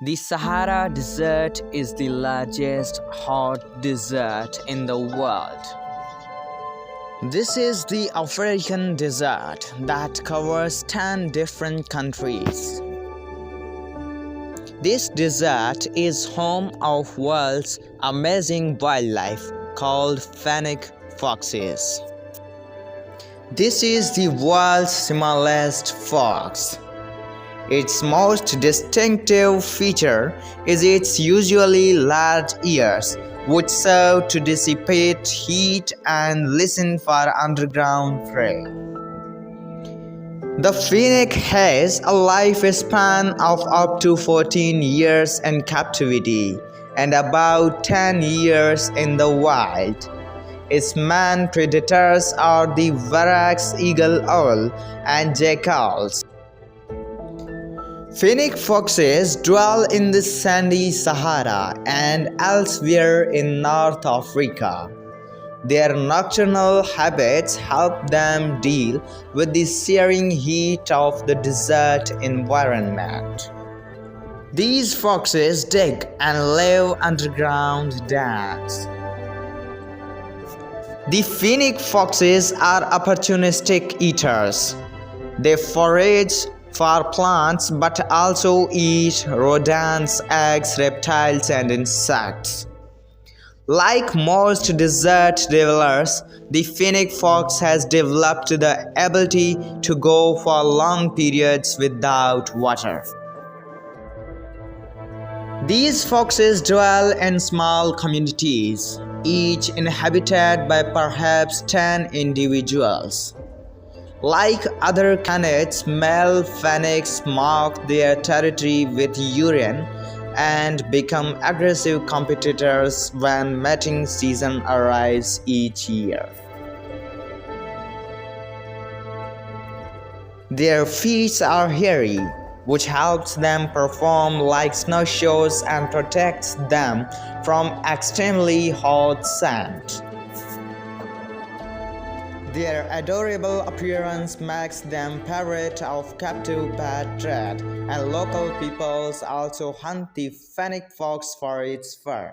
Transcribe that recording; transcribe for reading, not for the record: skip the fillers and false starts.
The Sahara Desert is the largest hot desert in the world. This is the African desert that covers 10 different countries. This desert is home of world's amazing wildlife called fennec foxes. This is the world's smallest fox. Its most distinctive feature is its usually large ears, which serve to dissipate heat and listen for underground prey. The fennec has a lifespan of up to 14 years in captivity and about 10 years in the wild. Its main predators are the varrock's eagle owl and jackals. Fennec foxes dwell in the sandy Sahara and elsewhere in North Africa. Their nocturnal habits help them deal with the searing heat of the desert environment. These foxes dig and live underground dens. The fennec foxes are opportunistic eaters. They forage for plants but also eat rodents, eggs, reptiles, and insects. Like most desert dwellers, the fennec fox has developed the ability to go for long periods without water. These foxes dwell in small communities, each inhabited by perhaps 10 individuals. Like other canids, male fennecs mark their territory with urine and become aggressive competitors when mating season arrives each year. Their feet are hairy, which helps them perform like snowshoes and protects them from extremely hot sand. Their adorable appearance makes them favorite of captive pet trade, and local peoples also hunt the fennec fox for its fur.